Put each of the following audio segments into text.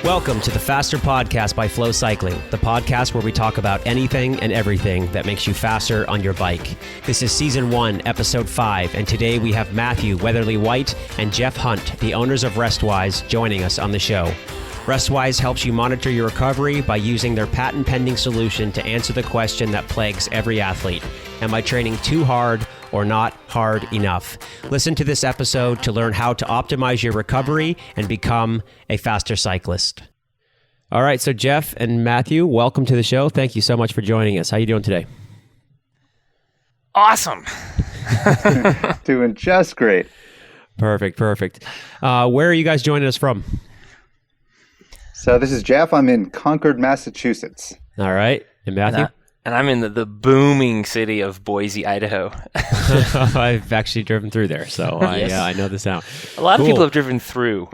Welcome to the Faster Podcast by FLO Cycling, the podcast where we talk about anything and everything that makes you faster on your bike. This is Season 1, Episode 5, and today we have Matthew Weatherly-White and Jeff Hunt, the owners of Restwise, joining us on the show. Restwise helps you monitor your recovery by using their patent-pending solution to answer the question that plagues every athlete: am I training too hard or not hard enough? Listen to this episode to learn how to optimize your recovery and become a faster cyclist. All right, so Jeff and Matthew, welcome to the show. Thank you so much for joining us. How are you doing today? Awesome. Doing just great. Perfect. Where are you guys joining us from? So this is Jeff. I'm in Concord, Massachusetts. All right. And Matthew? And I'm in the booming city of Boise, Idaho. I've actually driven through there, so Yes. I know the sound. A lot Cool. of people have driven through.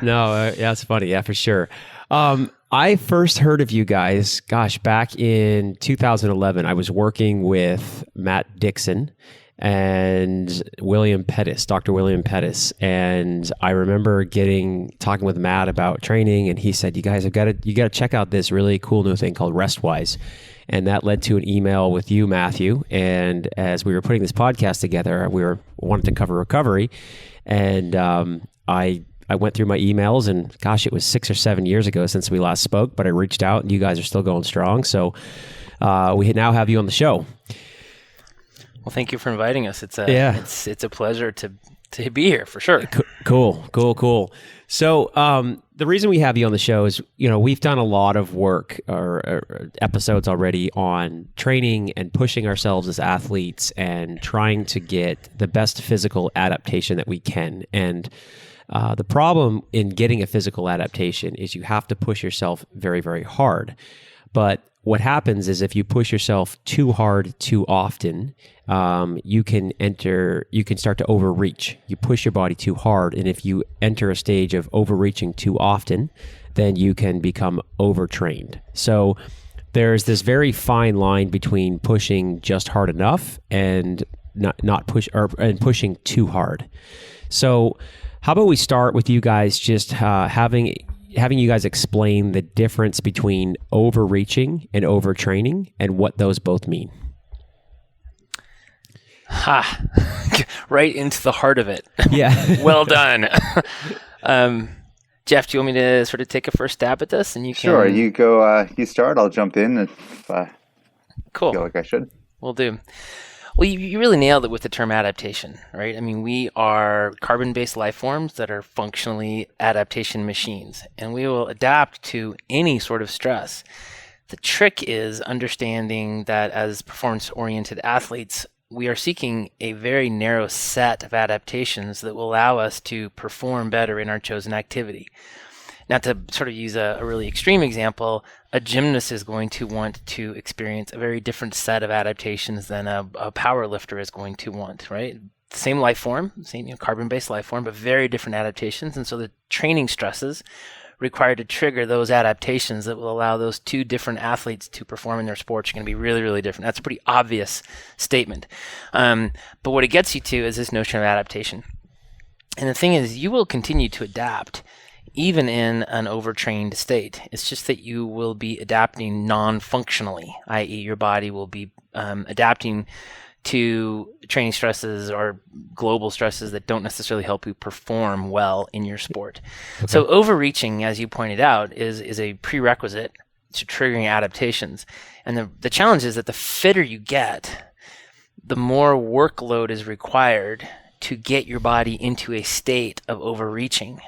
No, yeah, it's funny. Yeah, for sure. I first heard of you guys, back in 2011. I was working with Matt Dixon and William Pettis, Dr. William Pettis. And I remember talking with Matt about training, and he said, you got to check out this really cool new thing called Restwise. And that led to an email with you, Matthew. And as we were putting this podcast together, we wanted to cover recovery. And I went through my emails, and it was 6 or 7 years ago since we last spoke, but I reached out and you guys are still going strong. So we now have you on the show. Well, thank you for inviting us. It's a pleasure to be here for sure. Cool. So the reason we have you on the show is, we've done a lot of work or episodes already on training and pushing ourselves as athletes and trying to get the best physical adaptation that we can. And the problem in getting a physical adaptation is you have to push yourself very, very hard. But what happens is if you push yourself too hard too often, you can start to overreach. You push your body too hard, and if you enter a stage of overreaching too often, then you can become overtrained. So there's this very fine line between pushing just hard enough and and pushing too hard. So how about we start with you guys just having you guys explain the difference between overreaching and overtraining and what those both mean. Right into the heart of it. Yeah. Well done. Jeff, do you want me to sort of take a first stab at this? And you can... Sure, you go. You start. I'll jump in if I Cool. feel like I should. Will do. Well, you really nailed it with the term adaptation, right? I mean, we are carbon-based life forms that are functionally adaptation machines, and we will adapt to any sort of stress. The trick is understanding that as performance-oriented athletes, we are seeking a very narrow set of adaptations that will allow us to perform better in our chosen activity. Now, to sort of use a really extreme example, a gymnast is going to want to experience a very different set of adaptations than a power lifter is going to want, right? Same life form, same carbon-based life form, but very different adaptations. And so the training stresses required to trigger those adaptations that will allow those two different athletes to perform in their sports are going to be really, really different. That's a pretty obvious statement. But what it gets you to is this notion of adaptation. And the thing is, you will continue to adapt even in an overtrained state. It's just that you will be adapting non-functionally, i.e. your body will be adapting to training stresses or global stresses that don't necessarily help you perform well in your sport. Okay. So overreaching, as you pointed out, is a prerequisite to triggering adaptations. And the challenge is that the fitter you get, the more workload is required to get your body into a state of overreaching.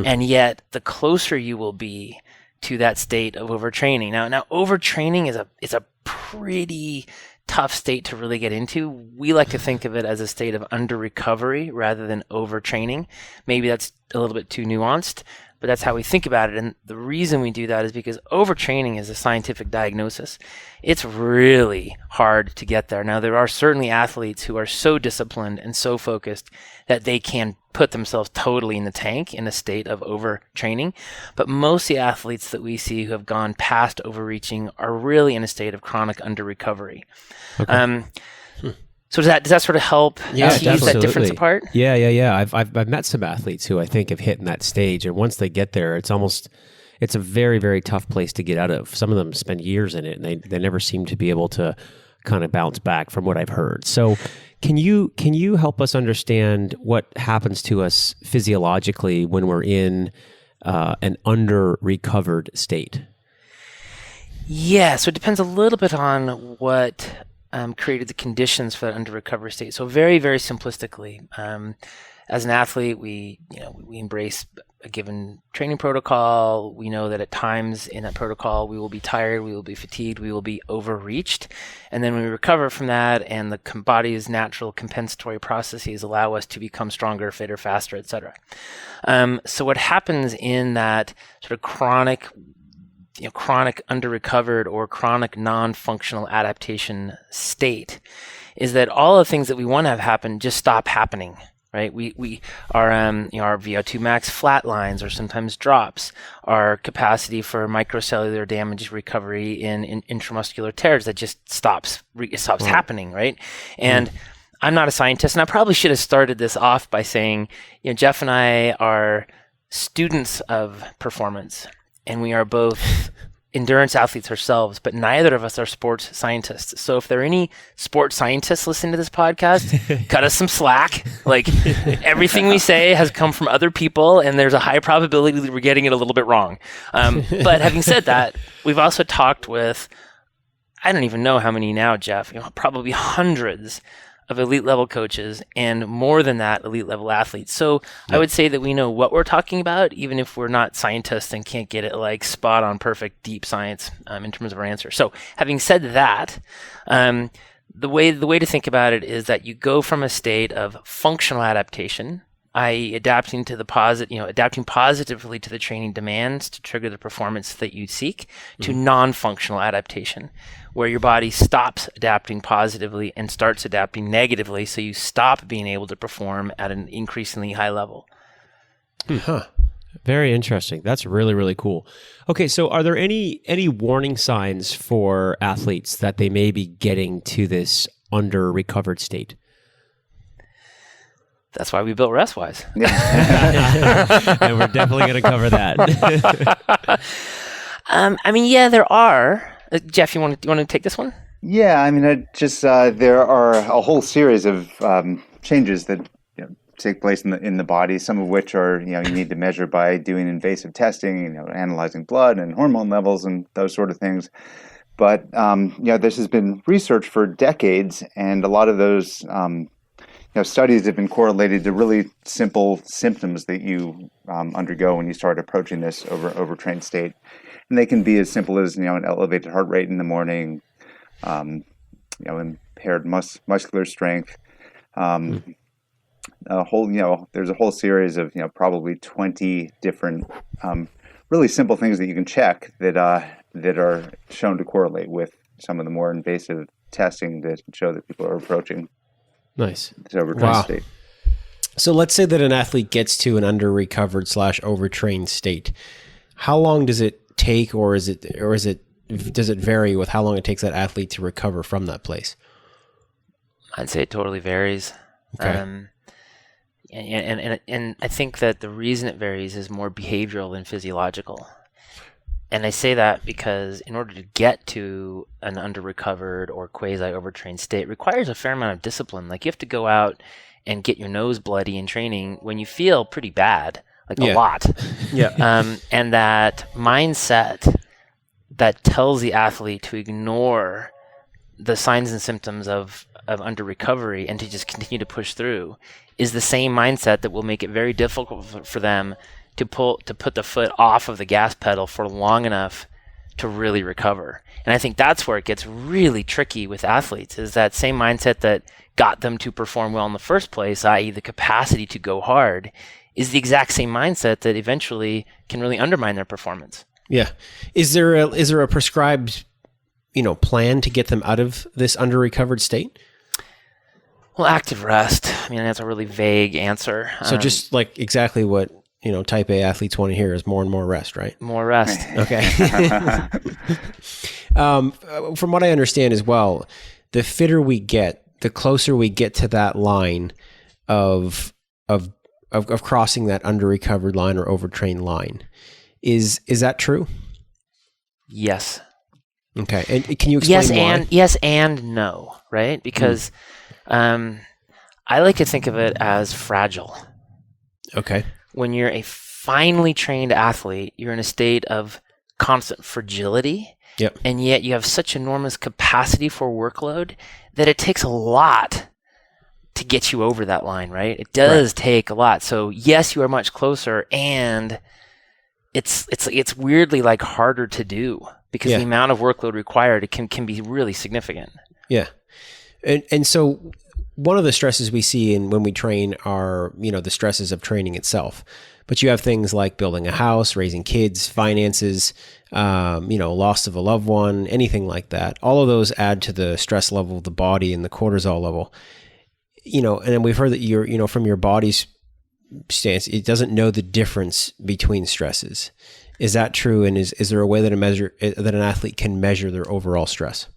And yet, the closer you will be to that state of overtraining. Now overtraining is a pretty tough state to really get into. We like to think of it as a state of under recovery rather than overtraining. Maybe that's a little bit too nuanced, but that's how we think about it. And the reason we do that is because overtraining is a scientific diagnosis. It's really hard to get there. Now, there are certainly athletes who are so disciplined and so focused that they can put themselves totally in the tank in a state of overtraining. But most of the athletes that we see who have gone past overreaching are really in a state of chronic under recovery. Okay. So does that sort of help tease that difference apart? Yeah. I've met some athletes who I think have hit in that stage, and once they get there, it's a very, very tough place to get out of. Some of them spend years in it, and they never seem to be able to kind of bounce back from what I've heard. So can you help us understand what happens to us physiologically when we're in an under-recovered state? Yeah, so it depends a little bit on what created the conditions for that under-recovery state. So very, very simplistically, as an athlete, we embrace a given training protocol. We know that at times in that protocol, we will be tired, we will be fatigued, we will be overreached. And then when we recover from that and the body's natural compensatory processes allow us to become stronger, fitter, faster, etc. So what happens in that sort of chronic under-recovered or chronic non-functional adaptation state is that all the things that we want to have happen just stop happening. Right, our VO2 max flatlines or sometimes drops. Our capacity for microcellular damage recovery in intramuscular tears that just stops happening. Right, and I'm not a scientist, and I probably should have started this off by saying, Jeff and I are students of performance, and we are both endurance athletes ourselves, but neither of us are sports scientists. So if there are any sports scientists listening to this podcast, cut us some slack. Like, everything we say has come from other people, and there's a high probability that we're getting it a little bit wrong. But having said that, we've also talked with, I don't even know how many now, Jeff, probably hundreds of elite level coaches and more than that, elite level athletes. So I would say that we know what we're talking about, even if we're not scientists and can't get it like spot on perfect deep science in terms of our answer. So having said that, the way to think about it is that you go from a state of functional adaptation, i.e. adapting positively to the training demands to trigger the performance that you seek, to non-functional adaptation, where your body stops adapting positively and starts adapting negatively, so you stop being able to perform at an increasingly high level. Very interesting. That's really, really cool. Okay, so are there any warning signs for athletes that they may be getting to this under-recovered state? That's why we built Restwise. And we're definitely going to cover that. There are. Jeff, you want to take this one? Yeah, there are a whole series of changes that take place in the body. Some of which are you need to measure by doing invasive testing, analyzing blood and hormone levels and those sort of things. But this has been researched for decades, and a lot of those studies have been correlated to really simple symptoms that you undergo when you start approaching this overtrained state. And they can be as simple as an elevated heart rate in the morning, impaired muscular strength. There's a whole series of probably 20 different really simple things that you can check that are shown to correlate with some of the more invasive testing that show that people are approaching. Nice. This overtrained state. So let's say that an athlete gets to an under-recovered / overtrained state. How long does it take, or does it vary with how long it takes that athlete to recover from that place? I'd say it totally varies. Okay. And I think that the reason it varies is more behavioral than physiological. And I say that because in order to get to an under-recovered or quasi-overtrained state, it requires a fair amount of discipline. Like, you have to go out and get your nose bloody in training when you feel pretty bad, a lot. Yeah. And that mindset that tells the athlete to ignore the signs and symptoms of under-recovery and to just continue to push through is the same mindset that will make it very difficult for them to put the foot off of the gas pedal for long enough to really recover. And I think that's where it gets really tricky with athletes, is that same mindset that got them to perform well in the first place, i.e. the capacity to go hard, is the exact same mindset that eventually can really undermine their performance. Yeah. Is there a prescribed, plan to get them out of this under-recovered state? Well, active rest. That's a really vague answer. So just like exactly what type A athletes want to hear is more and more rest, right? More rest. Okay. From what I understand as well, the fitter we get, the closer we get to that line of crossing that under recovered line or overtrained line. Is that true? Yes. Okay. And can you explain why? Yes and no, right? Because I like to think of it as fragile. Okay. When you're a finely trained athlete, you're in a state of constant fragility. Yep. And yet you have such enormous capacity for workload that it takes a lot to get you over that line, right? It does take a lot. So yes, you are much closer, and it's weirdly like harder to do because the amount of workload required can be really significant. Yeah. And so one of the stresses we see when we train are, the stresses of training itself. But you have things like building a house, raising kids, finances, loss of a loved one, anything like that. All of those add to the stress level of the body and the cortisol level. And then we've heard that from your body's stance, it doesn't know the difference between stresses. Is that true? And is there a way that an athlete can measure their overall stress?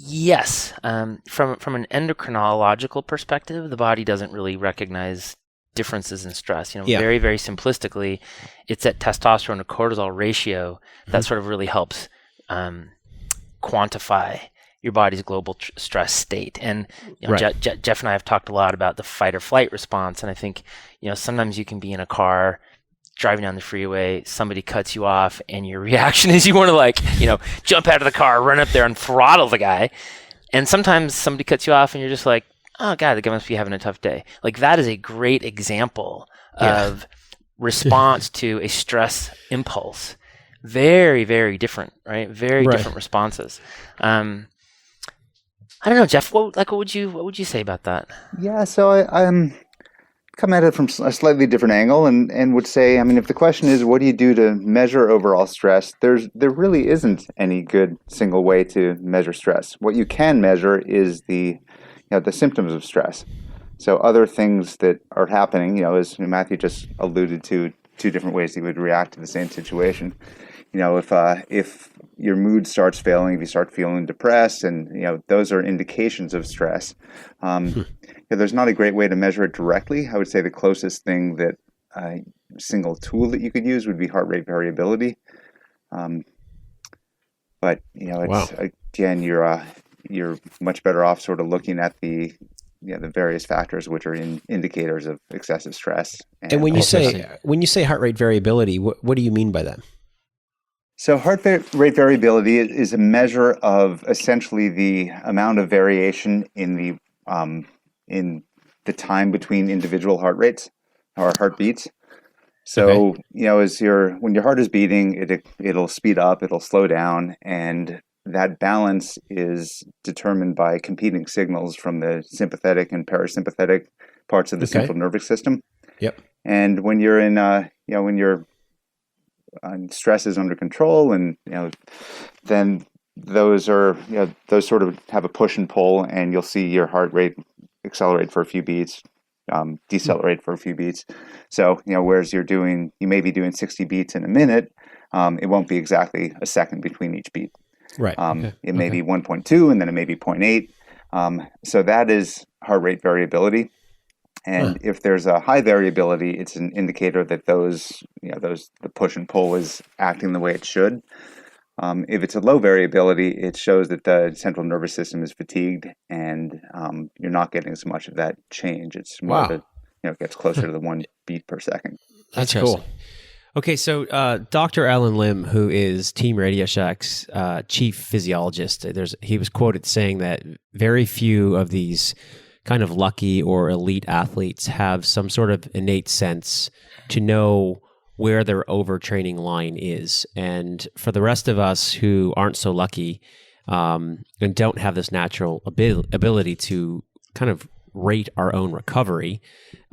Yes. From an endocrinological perspective, the body doesn't really recognize differences in stress. Very, very simplistically, it's that testosterone to cortisol ratio that sort of really helps quantify your body's global stress state. And Jeff and I have talked a lot about the fight or flight response. And I think, sometimes you can be in a car driving down the freeway, somebody cuts you off, and your reaction is you want to jump out of the car, run up there and throttle the guy. And sometimes somebody cuts you off and you're just like, oh God, the guy must be having a tough day. Like, that is a great example of response to a stress impulse. Very, very different, right? Very different responses. I don't know, Jeff. What would you say about that? Yeah, so I'm come at it from a slightly different angle, and would say, if the question is what do you do to measure overall stress, there really isn't any good single way to measure stress. What you can measure is the symptoms of stress. So other things that are happening, as Matthew just alluded to, two different ways you would react to the same situation. If your mood starts failing, if you start feeling depressed, and those are indications of stress. There's not a great way to measure it directly. I would say the closest thing that single tool that you could use would be heart rate variability. But it's again, you're much better off sort of looking at the various factors which are indicators of excessive stress. And when you say heart rate variability, what do you mean by that? So heart rate variability is a measure of essentially the amount of variation in the time between individual heart rates or heartbeats. So when your heart is beating, it'll speed up, it'll slow down, and that balance is determined by competing signals from the sympathetic and parasympathetic parts of the central nervous system. Yep. And when you're in when your stress is under control, and then those sort of have a push and pull, and you'll see your heart rate accelerate for a few beats, decelerate for a few beats. So whereas you may be doing 60 beats in a minute, it won't be exactly a second between each beat. Right. It may be 1.2, and then it may be 0.8. So that is heart rate variability. And if there's a high variability, it's an indicator that the push and pull is acting the way it should. If it's a low variability, it shows that the central nervous system is fatigued, and you're not getting as much of that change. It's more of it gets closer to the 1 beat per second. That's cool. Okay, so Dr. Alan Lim, who is Team Radio Shack's chief physiologist, he was quoted saying that very few of these kind of lucky or elite athletes have some sort of innate sense to know where their overtraining line is. And for the rest of us who aren't so lucky and don't have this natural ability to kind of rate our own recovery,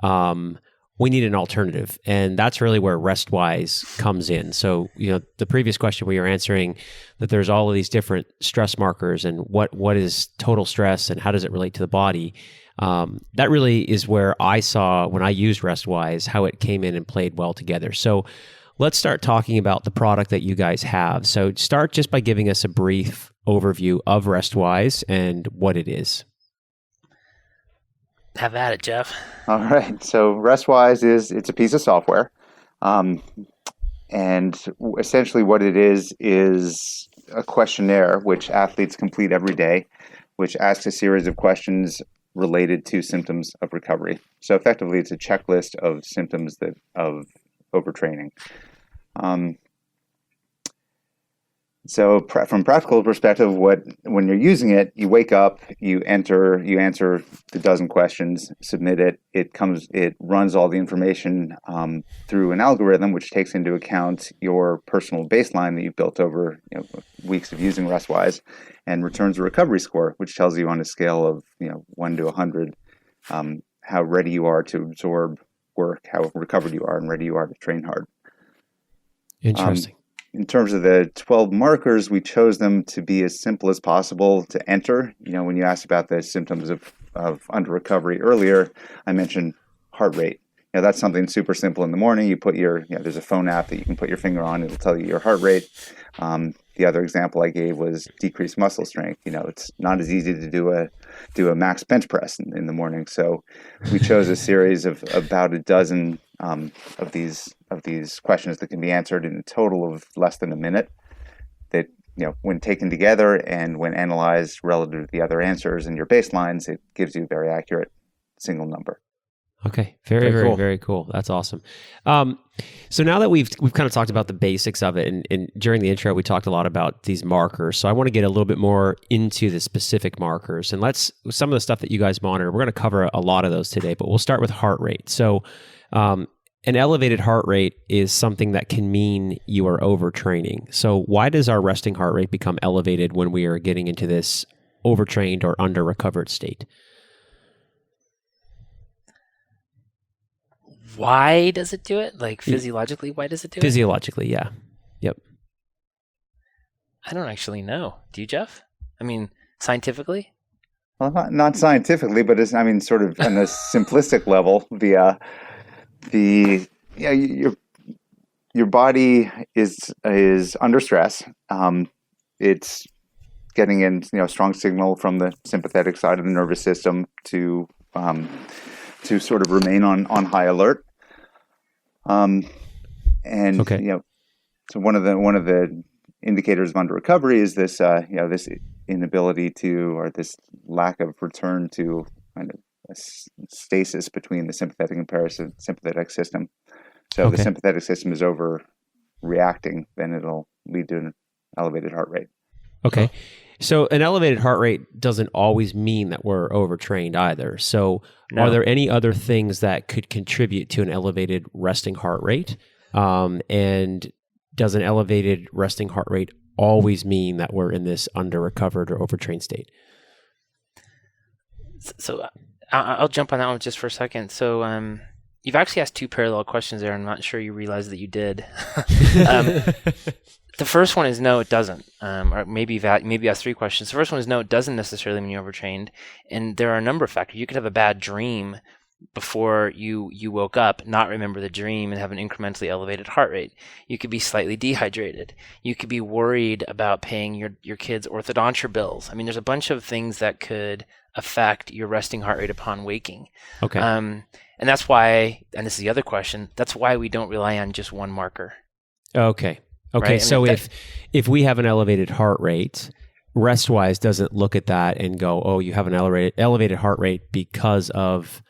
we need an alternative. And that's really where Restwise comes in. So, the previous question we were answering, that there's all of these different stress markers and what is total stress and how does it relate to the body. That really is where I saw, when I used Restwise, how it came in and played well together. So let's start talking about the product that you guys have. So start just by giving us a brief overview of Restwise and what it is. Have at it, Jeff. All right. So Restwise it's a piece of software. And essentially what it is a questionnaire which athletes complete every day, which asks a series of questions related to symptoms of recovery. So effectively, it's a checklist of symptoms of overtraining. So from practical perspective, when you're using it, you wake up, you answer the dozen questions, submit it. It runs all the information through an algorithm which takes into account your personal baseline that you've built over weeks of using Restwise, and returns a recovery score, which tells you on a scale of 1 to 100 how ready you are to absorb work, how recovered you are, and ready you are to train hard. Interesting. In terms of the 12 markers, we chose them to be as simple as possible to enter. When you asked about the symptoms of under recovery earlier, I mentioned heart rate. That's something super simple in the morning. You put there's a phone app that you can put your finger on. It'll tell you your heart rate. The other example I gave was decreased muscle strength. It's not as easy to do a max bench press in the morning. So we chose a series of about a dozen of these questions that can be answered in a total of less than a minute. That when taken together and when analyzed relative to the other answers and your baselines, it gives you a very accurate single number. Okay. Very cool. That's awesome. So now that we've kind of talked about the basics of it, and during the intro, we talked a lot about these markers. So I want to get a little bit more into the specific markers, and some of the stuff that you guys monitor, we're going to cover a lot of those today, but we'll start with heart rate. So, an elevated heart rate is something that can mean you are overtraining. So why does our resting heart rate become elevated when we are getting into this overtrained or under-recovered state? Why does it do it? Like physiologically, why does it do it? Physiologically, yeah. Yep. I don't actually know. Do you, Jeff? I mean, scientifically? Well, not scientifically, but sort of on a simplistic level, your body is under stress. It's getting in strong signal from the sympathetic side of the nervous system to sort of remain on high alert. Okay. So one of the indicators of under recovery is this this inability to, or this lack of return to kind of a stasis between the sympathetic and parasympathetic system. So if the sympathetic system is overreacting, then it'll lead to an elevated heart rate. Okay. So an elevated heart rate doesn't always mean that we're overtrained either. So No. Are there any other things that could contribute to an elevated resting heart rate? And does an elevated resting heart rate always mean that we're in this under-recovered or overtrained state? So I'll jump on that one just for a second. So you've actually asked two parallel questions there. I'm not sure you realize that you did. The first one is no, it doesn't. Or maybe you asked three questions. The first one is no, it doesn't necessarily mean you're overtrained. And there are a number of factors. You could have a bad dream before you woke up, not remember the dream, and have an incrementally elevated heart rate. You could be slightly dehydrated. You could be worried about paying your kids' orthodontia bills. I mean, there's a bunch of things that could affect your resting heart rate upon waking. Okay. And that's why, and this is the other question, that's why we don't rely on just one marker. Okay. Okay. Right? So if we have an elevated heart rate, Restwise doesn't look at that and go, oh, you have an elevated heart rate because of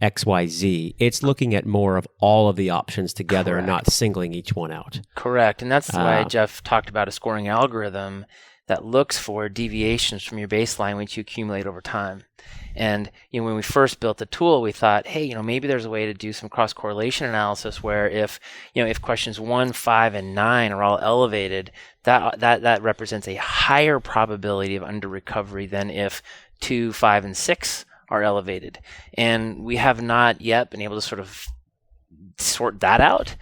XYZ. It's looking at more of all of the options together. Correct. And not singling each one out. Correct. And that's why Jeff talked about a scoring algorithm that looks for deviations from your baseline which you accumulate over time. And when we first built the tool, we thought, hey, maybe there's a way to do some cross-correlation analysis where if questions 1, 5, and 9 are all elevated, that represents a higher probability of under recovery than if 2, 5, and 6 are elevated. And we have not yet been able to sort of sort that out.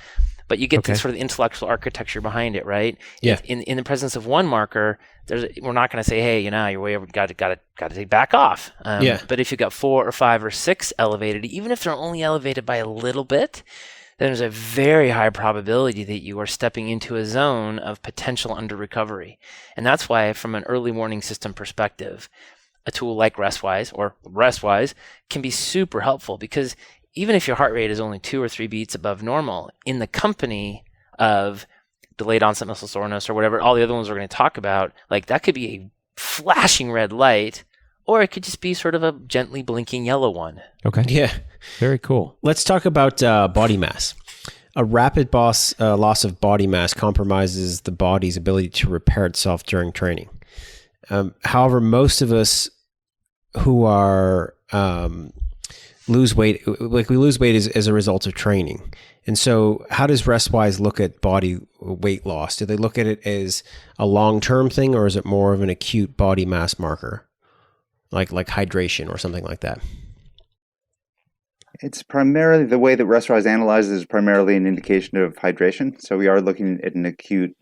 But you get the sort of intellectual architecture behind it, right? Yeah. In the presence of one marker, we're not going to say, hey, you're way over, got to back off. But if you've got 4 or 5 or 6 elevated, even if they're only elevated by a little bit, then there's a very high probability that you are stepping into a zone of potential under recovery. And that's why, from an early warning system perspective, a tool like Restwise can be super helpful, because even if your heart rate is only 2 or 3 beats above normal, in the company of delayed onset muscle soreness or whatever, all the other ones we're going to talk about, like that could be a flashing red light, or it could just be sort of a gently blinking yellow one. Okay. Yeah. Very cool. Let's talk about body mass. A rapid loss of body mass compromises the body's ability to repair itself during training. However, most of us who are lose weight, like we lose weight as a result of training. And so how does Restwise look at body weight loss? Do they look at it as a long-term thing, or is it more of an acute body mass marker, like hydration or something like that? It's primarily, the way that Restwise analyzes is primarily an indication of hydration. So we are looking at an acute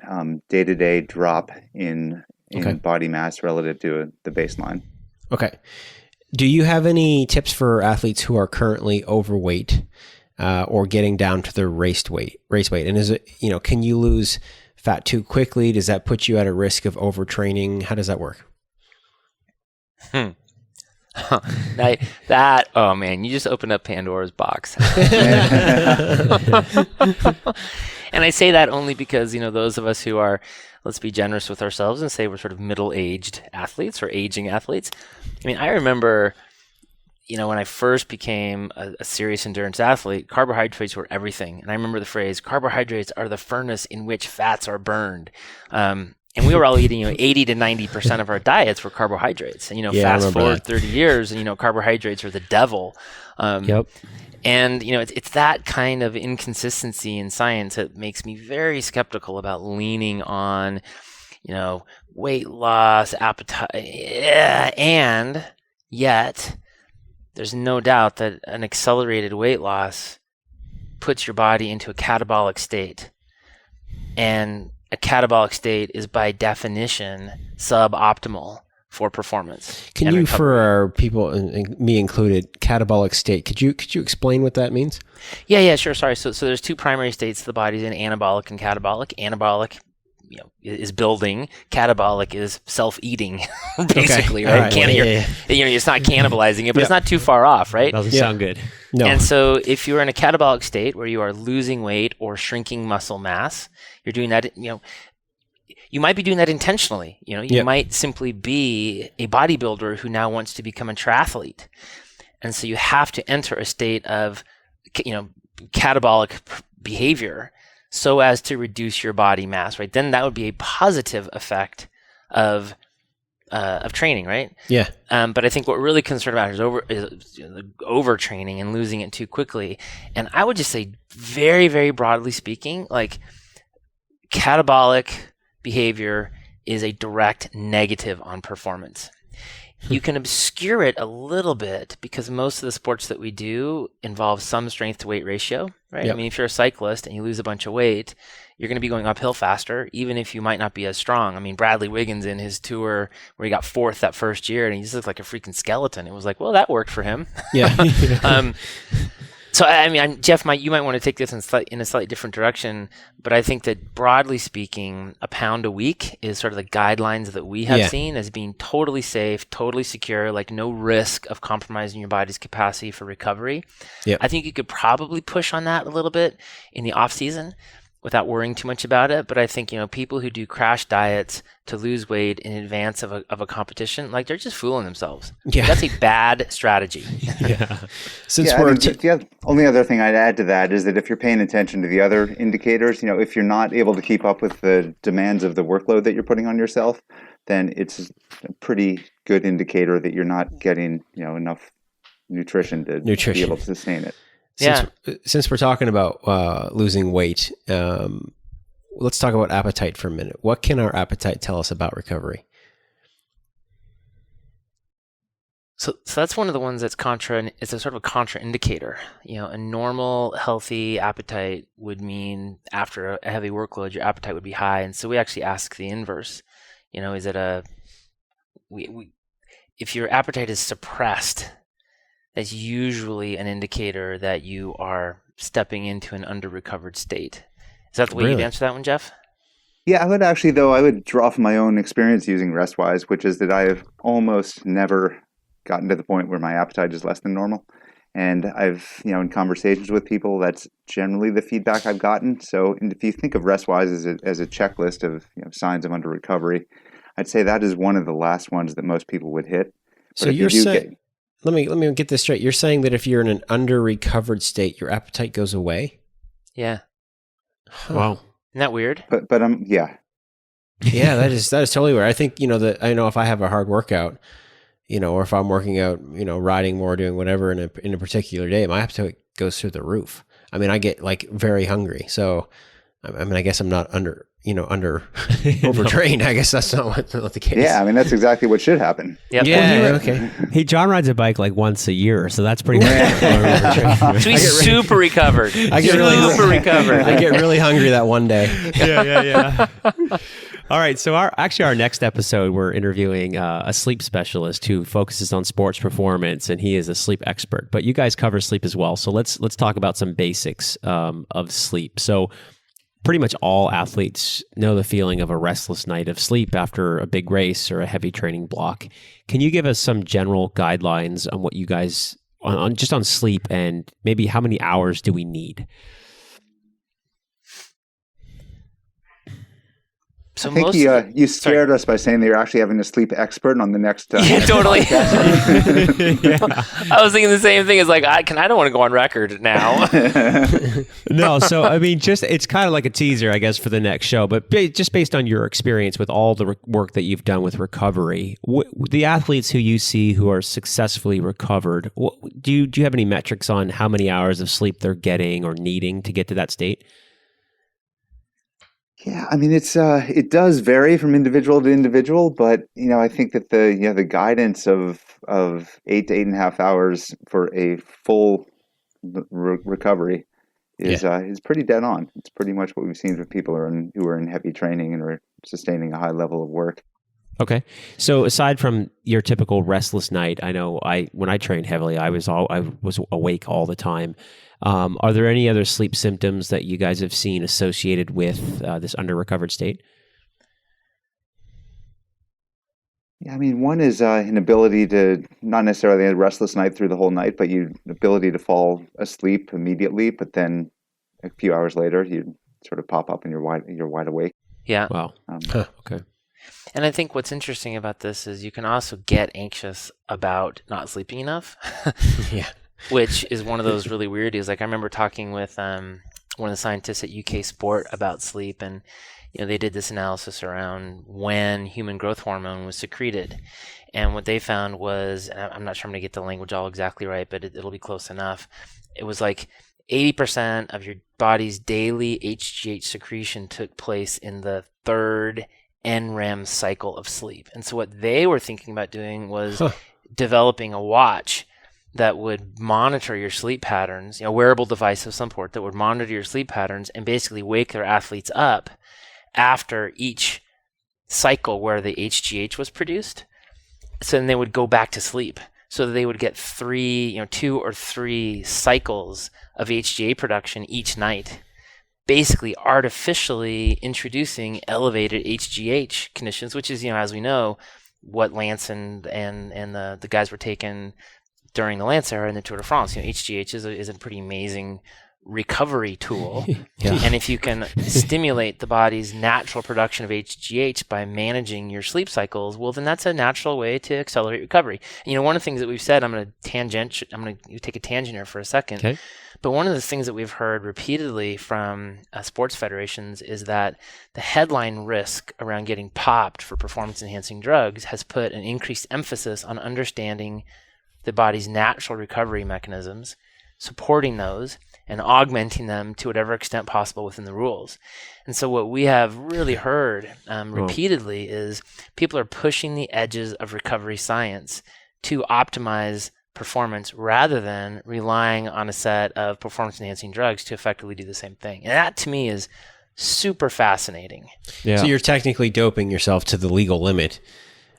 day-to-day drop in body mass relative to the baseline. Okay. Do you have any tips for athletes who are currently overweight or getting down to their race weight? And is it, can you lose fat too quickly? Does that put you at a risk of overtraining? How does that work? Oh man, you just opened up Pandora's box. And I say that only because, those of us who are, let's be generous with ourselves and say we're sort of middle-aged athletes or aging athletes. I mean, I remember, when I first became a serious endurance athlete, carbohydrates were everything. And I remember the phrase, carbohydrates are the furnace in which fats are burned. And we were all eating, 80 to 90% of our diets were carbohydrates. And, fast forward 30 years and, carbohydrates are the devil. Yep. And, it's that kind of inconsistency in science that makes me very skeptical about leaning on, weight loss, appetite. And yet there's no doubt that an accelerated weight loss puts your body into a catabolic state. And a catabolic state is by definition suboptimal for performance. Can you, for our people, and me included, catabolic state, could you explain what that means? Yeah, sure. Sorry. So there's two primary states the body's in: anabolic and catabolic. Anabolic, is building. Catabolic is self-eating, basically, okay. right? Right. It's not cannibalizing it, but it's not too far off, right? Doesn't sound good. No. And so if you're in a catabolic state where you are losing weight or shrinking muscle mass, you're doing that, you might be doing that intentionally. You might simply be a bodybuilder who now wants to become a triathlete. And so you have to enter a state of, catabolic behavior so as to reduce your body mass, right? Then that would be a positive effect of training, right? Yeah. But I think what we're really concerned about is overtraining and losing it too quickly. And I would just say, very, very broadly speaking, like catabolic behavior is a direct negative on performance. You can obscure it a little bit because most of the sports that we do involve some strength to weight ratio, right? Yep. I mean, if you're a cyclist and you lose a bunch of weight, you're going to be going uphill faster, even if you might not be as strong. I mean, Bradley Wiggins in his tour where he got 4th that first year and he just looked like a freaking skeleton. It was like, well, that worked for him. Yeah. So, I mean, Jeff, you might want to take this in a slightly different direction, but I think that broadly speaking, a pound a week is sort of the guidelines that we have seen as being totally safe, totally secure, like no risk of compromising your body's capacity for recovery. Yep. I think you could probably push on that a little bit in the off season without worrying too much about it. But I think, people who do crash diets to lose weight in advance of a competition, like they're just fooling themselves. Yeah. That's a bad strategy. Yeah. The only other thing I'd add to that is that if you're paying attention to the other indicators, if you're not able to keep up with the demands of the workload that you're putting on yourself, then it's a pretty good indicator that you're not getting, enough nutrition to be able to sustain it. Since we're talking about losing weight, let's talk about appetite for a minute. What can our appetite tell us about recovery? So that's one of the ones that's it's a sort of a contraindicator. A normal, healthy appetite would mean after a heavy workload, your appetite would be high. And so we actually ask the inverse. Is it if your appetite is suppressed, that's usually an indicator that you are stepping into an under-recovered state. Is that the way Really? you'd answer that one, Jeff? Yeah, I would actually, though, I would draw from my own experience using Restwise, which is that I've almost never gotten to the point where my appetite is less than normal. And I've, in conversations with people, that's generally the feedback I've gotten. So if you think of Restwise as a checklist of signs of under recovery, I'd say that is one of the last ones that most people would hit. So you're saying, let me get this straight. You're saying that if you're in an under recovered state, your appetite goes away? Yeah. Huh. Wow. Isn't that weird? But yeah. Yeah, that is totally weird. I think, that I know if I have a hard workout, or if I'm working out, riding more, doing whatever in a particular day, my appetite goes through the roof. I mean, I get like very hungry. So, I mean, I guess I'm not under overtrained. I guess that's not the case. Yeah, I mean, that's exactly what should happen. Yep. Yeah, okay. Hey, John rides a bike like once a year, so that's pretty much. So he's super recovered. I get super recovered. I get really hungry that one day. Yeah. All right, so our next episode, we're interviewing a sleep specialist who focuses on sports performance, and he is a sleep expert. But you guys cover sleep as well, so let's talk about some basics of sleep. So, pretty much all athletes know the feeling of a restless night of sleep after a big race or a heavy training block. Can you give us some general guidelines on what you guys on just on sleep, and maybe how many hours do we need? So I think you scared us by saying that you're actually having a sleep expert on the next. Yeah, totally. Yeah. I was thinking the same thing. It's like I don't want to go on record now. No, so I mean, it's kind of like a teaser, I guess, for the next show. But just based on your experience with all the work that you've done with recovery, the athletes who you see who are successfully recovered, do you have any metrics on how many hours of sleep they're getting or needing to get to that state? Yeah, I mean, it does vary from individual to individual, but I think that the guidance of 8 to 8.5 hours for a full recovery is pretty dead on. It's pretty much what we've seen with people who are in heavy training and are sustaining a high level of work. Okay, so aside from your typical restless night, I know when I trained heavily, I was awake all the time. Are there any other sleep symptoms that you guys have seen associated with this under-recovered state? Yeah, I mean, one is an ability to, not necessarily a restless night through the whole night, but ability to fall asleep immediately, but then a few hours later, you sort of pop up and you're wide awake. Yeah. Wow. Okay. And I think what's interesting about this is you can also get anxious about not sleeping enough. Yeah. Which is one of those really weird deals. Like I remember talking with one of the scientists at UK Sport about sleep, and they did this analysis around when human growth hormone was secreted, and what they found was, and I'm not sure I'm going to get the language all exactly right, but it'll be close enough. It was like 80% of your body's daily HGH secretion took place in the third NREM cycle of sleep, and so what they were thinking about doing was developing a watch that would monitor your sleep patterns, a wearable device of some sort that would monitor your sleep patterns and basically wake their athletes up after each cycle where the HGH was produced. So then they would go back to sleep. So that they would get 2 or 3 cycles of HGH production each night, basically artificially introducing elevated HGH conditions, which is, as we know, what Lance and the guys were taking during the Lance era and the Tour de France. HGH is a pretty amazing recovery tool. Yeah. And if you can stimulate the body's natural production of HGH by managing your sleep cycles, well, then that's a natural way to accelerate recovery. And, one of the things that we've said, I'm going to take a tangent here for a second. Okay. But one of the things that we've heard repeatedly from sports federations is that the headline risk around getting popped for performance-enhancing drugs has put an increased emphasis on understanding the body's natural recovery mechanisms, supporting those, and augmenting them to whatever extent possible within the rules. And so what we have really heard repeatedly is people are pushing the edges of recovery science to optimize performance rather than relying on a set of performance-enhancing drugs to effectively do the same thing. And that, to me, is super fascinating. Yeah. So you're technically doping yourself to the legal limit.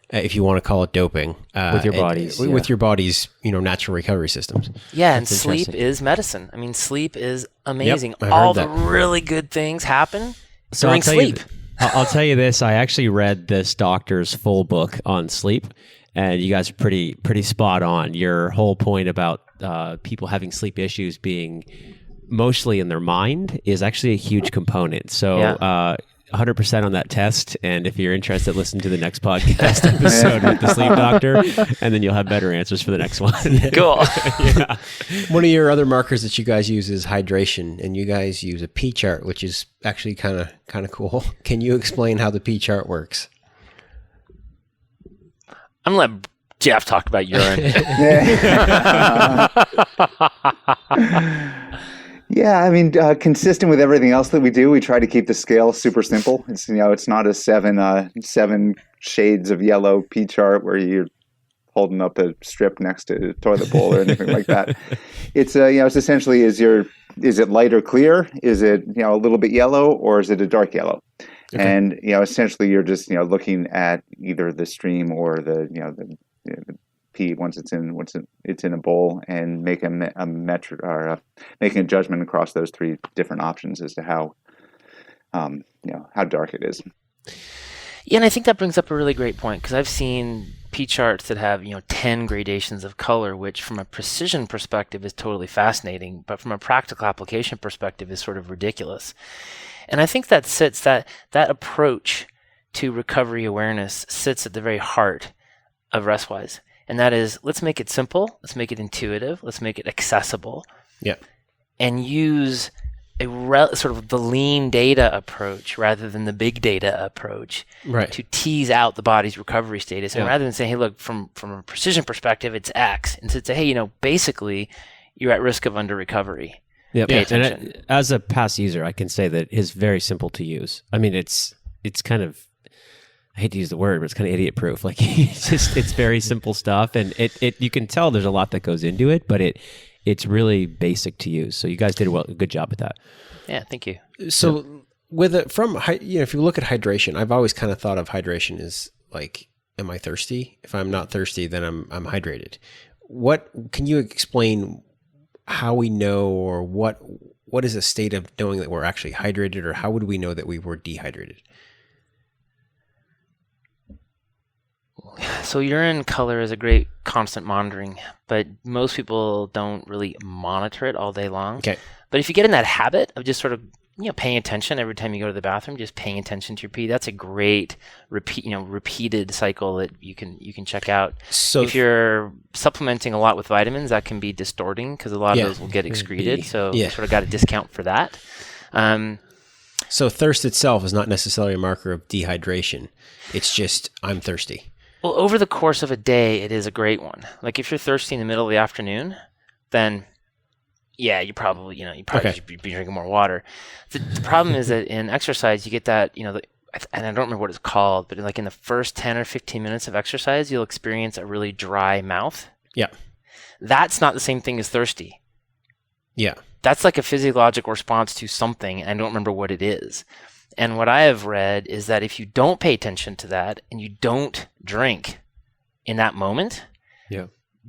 if you want to call it doping, With your bodies, with your body's natural recovery systems. Yeah, and That's sleep interesting. is medicine. I mean, sleep is amazing. I've All heard the that. really good things happen So during sleep. I'll tell you this. I actually read this doctor's full book on sleep, and you guys are pretty spot on. Your whole point about people having sleep issues being mostly in their mind is actually a huge component. So Yeah. 100% on that test. And if you're interested, listen to the next podcast episode with the sleep doctor, and then you'll have better answers for the next one. Cool. Yeah. One of your other markers that you guys use is hydration, and you guys use a P chart, which is actually kind of cool. Can you explain how the P chart works? I'm going to let Jeff talk about urine. Yeah, I mean, consistent with everything else that we do, we try to keep the scale super simple. It's it's not a seven shades of yellow P chart where you're holding up a strip next to a toilet bowl or anything like that. It's it's essentially is it light or clear? Is it a little bit yellow, or is it a dark yellow? Okay. And essentially you're just looking at either the stream or the P once it's in a bowl, and make a metric or making a judgment across those three different options as to how how dark it is. Yeah, and I think that brings up a really great point, because I've seen P charts that have 10 gradations of color, which from a precision perspective is totally fascinating, but from a practical application perspective is sort of ridiculous. And I think that that approach to recovery awareness sits at the very heart of Restwise. And that is, let's make it simple, let's make it intuitive, let's make it accessible. Yeah. And use sort of the lean data approach rather than the big data approach, Right. to tease out the body's recovery status. And rather than saying, hey, look, from a precision perspective, it's X, and to say, hey, basically, you're at risk of under recovery. Yep. Pay And attention. as a past user, I can say that it's very simple to use. I mean, it's kind of, I hate to use the word, but it's kind of idiot proof. Like it's very simple stuff, and it you can tell there's a lot that goes into it, but it's really basic to use. So you guys did a good job with that. Yeah, thank you. So with it if you look at hydration, I've always kind of thought of hydration as like, am I thirsty? If I'm not thirsty, then I'm hydrated. What can you explain how we know, or what is a state of knowing that we're actually hydrated, or how would we know that we were dehydrated? So urine color is a great constant monitoring, but most people don't really monitor it all day long. Okay. But if you get in that habit of just sort of paying attention every time you go to the bathroom, just paying attention to your pee, that's a great repeated cycle that you can check out. So if you're supplementing a lot with vitamins, that can be distorting, because a lot of those will get excreted. So you sort of got to discount for that. So thirst itself is not necessarily a marker of dehydration. It's just, I'm thirsty. Well, over the course of a day, it is a great one. Like if you're thirsty in the middle of the afternoon, then yeah, you probably should be drinking more water. The problem is that in exercise, you get that, and I don't remember what it's called, but like in the first 10 or 15 minutes of exercise, you'll experience a really dry mouth. Yeah. That's not the same thing as thirsty. Yeah. That's like a physiological response to something, and I don't remember what it is. And what I have read is that if you don't pay attention to that and you don't drink in that moment,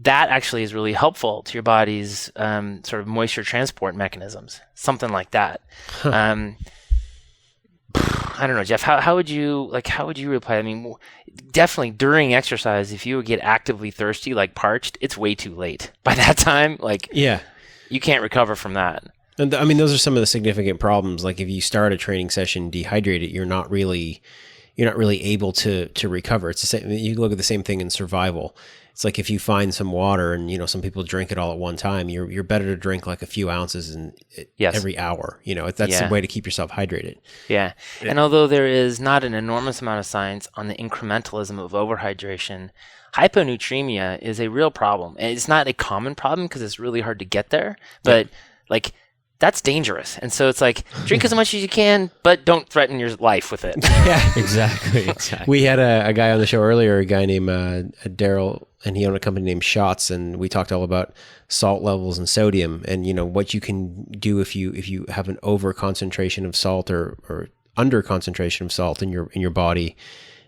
that actually is really helpful to your body's sort of moisture transport mechanisms, something like that. Huh. I don't know, Jeff. How would you reply? I mean, definitely during exercise, if you get actively thirsty, like parched, it's way too late. By that time, you can't recover from that. And I mean, those are some of the significant problems. Like if you start a training session dehydrated, you're not really able to recover. It's the same. You look at the same thing in survival. It's like if you find some water and some people drink it all at one time, you're better to drink like a few ounces every hour. That's the way to keep yourself hydrated. Yeah. And although there is not an enormous amount of science on the incrementalism of overhydration, hyponatremia is a real problem. And it's not a common problem because it's really hard to get there, but that's dangerous. And so it's like, drink as much as you can, but don't threaten your life with it. Yeah, Exactly. We had a guy on the show earlier, a guy named Daryl, and he owned a company named Shots, and we talked all about salt levels and sodium, and what you can do if you have an over concentration of salt or under concentration of salt in your body,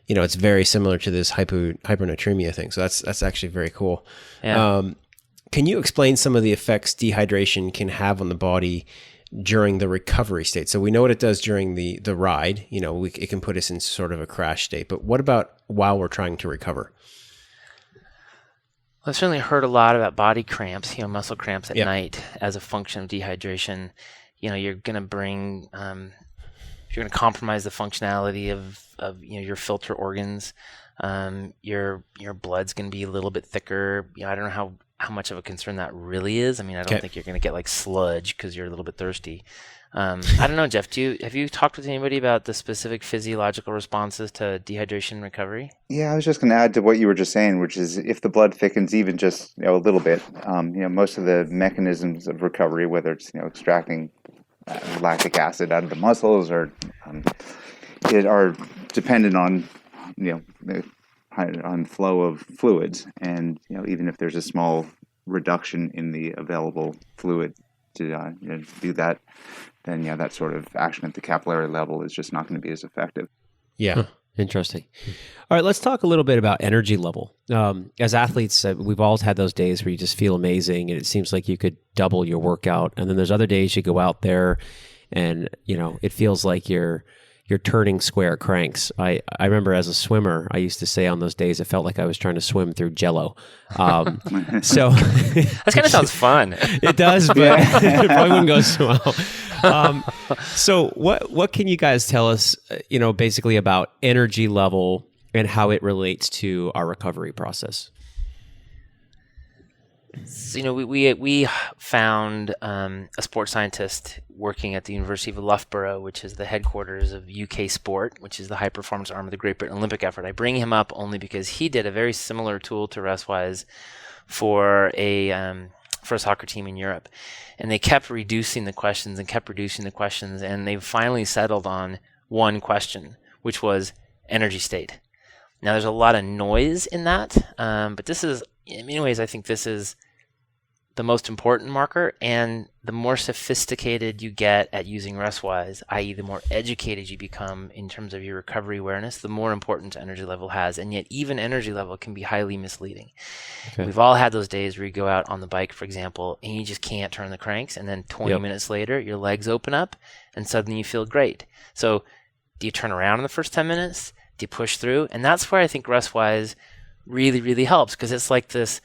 it's very similar to this hyponatremia thing. So that's actually very cool. Yeah. Can you explain some of the effects dehydration can have on the body during the recovery state? So we know what it does during the ride. It can put us in sort of a crash state. But what about while we're trying to recover? I've certainly heard a lot about body cramps, muscle cramps at night as a function of dehydration. You're going to bring, you're going to compromise the functionality of your filter organs. Your blood's going to be a little bit thicker. I don't know how much of a concern that really is. I mean, I don't think you're going to get like sludge because you're a little bit thirsty. I don't know, Jeff, have you talked with anybody about the specific physiological responses to dehydration and recovery? Yeah, I was just going to add to what you were just saying, which is if the blood thickens even just a little bit, most of the mechanisms of recovery, whether it's extracting lactic acid out of the muscles or are dependent on on flow of fluids, and even if there's a small reduction in the available fluid to do that, then that sort of action at the capillary level is just not going to be as effective. Yeah. Huh. Interesting. All right, let's talk a little bit about energy level. As athletes, we've all had those days where you just feel amazing and it seems like you could double your workout. And then there's other days you go out there and, it feels like you're turning square cranks. I remember as a swimmer, I used to say on those days, it felt like I was trying to swim through Jello. So that kind of sounds fun. It does, but it probably wouldn't go so well. So what can you guys tell us, basically about energy level and how it relates to our recovery process? So, we found a sports scientist working at the University of Loughborough, which is the headquarters of UK Sport, which is the high performance arm of the Great Britain Olympic effort. I bring him up only because he did a very similar tool to Restwise for a soccer team in Europe, and they kept reducing the questions, and they finally settled on one question, which was energy state. Now, there's a lot of noise in that, but this is, in many ways, I think this is the most important marker, and the more sophisticated you get at using Restwise, i.e. the more educated you become in terms of your recovery awareness, the more importance energy level has. And yet even energy level can be highly misleading. Okay. We've all had those days where you go out on the bike, for example, and you just can't turn the cranks, and then 20 minutes later, your legs open up, and suddenly you feel great. So do you turn around in the first 10 minutes? Do you push through? And that's where I think Restwise really, really helps, because it's like this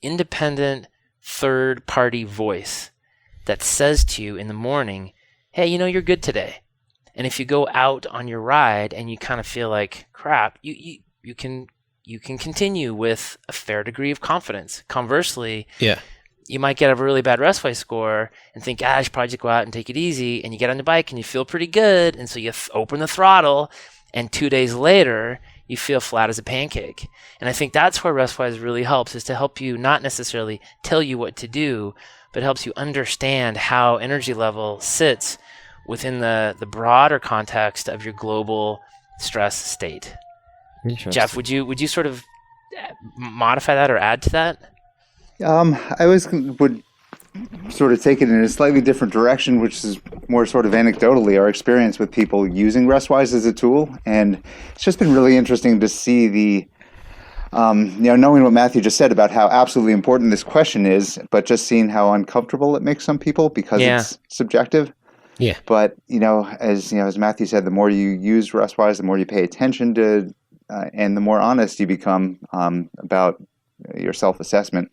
independent third-party voice that says to you in the morning, hey, you're good today. And if you go out on your ride and you kind of feel like crap, you can continue with a fair degree of confidence. Conversely, you might get a really bad Restwise score and think, I should probably just go out and take it easy. And you get on the bike and you feel pretty good, and so you open the throttle, and 2 days later, you feel flat as a pancake. And I think that's where Restwise really helps, is to help you not necessarily tell you what to do, but helps you understand how energy level sits within the broader context of your global stress state. Jeff, would you sort of modify that or add to that? I would sort of take it in a slightly different direction, which is more sort of anecdotally our experience with people using Restwise as a tool. And it's just been really interesting to see the, knowing what Matthew just said about how absolutely important this question is, but just seeing how uncomfortable it makes some people because it's subjective. Yeah. But, as Matthew said, the more you use Restwise, the more you pay attention to, and the more honest you become about your self-assessment.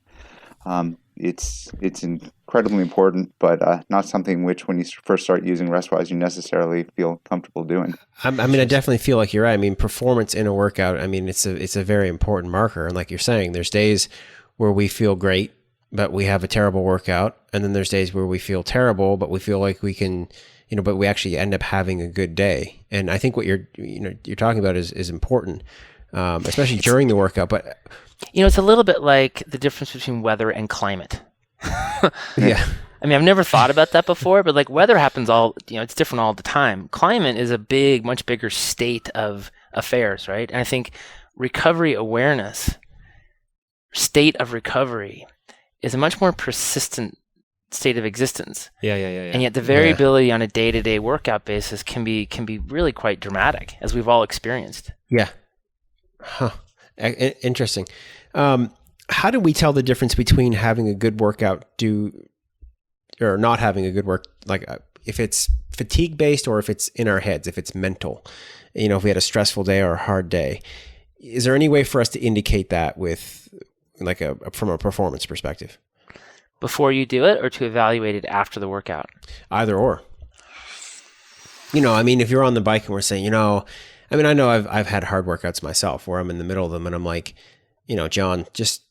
It's incredibly important, but not something which, when you first start using Restwise, you necessarily feel comfortable doing. I definitely feel like you're right. Performance in a workout, it's a very important marker. And like you're saying, there's days where we feel great, but we have a terrible workout. And then there's days where we feel terrible, but we feel like we can, but we actually end up having a good day. And I think what you're talking about is important, especially during the workout. But it's a little bit like the difference between weather and climate. Yeah. I've never thought about that before, but like weather happens it's different all the time. Climate is a much bigger state of affairs, right? And I think recovery awareness, state of recovery, is a much more persistent state of existence. Yeah. And yet the variability on a day-to-day workout basis can be really quite dramatic, as we've all experienced. Yeah. Huh. Interesting. How do we tell the difference between having a good workout or not having a good work, like if it's fatigue based or if it's in our heads, if it's mental, if we had a stressful day or a hard day? Is there any way for us to indicate that with from a performance perspective? Before you do it, or to evaluate it after the workout? Either or. If you're on the bike and we're saying, I know I've had hard workouts myself where I'm in the middle of them and I'm like, John, just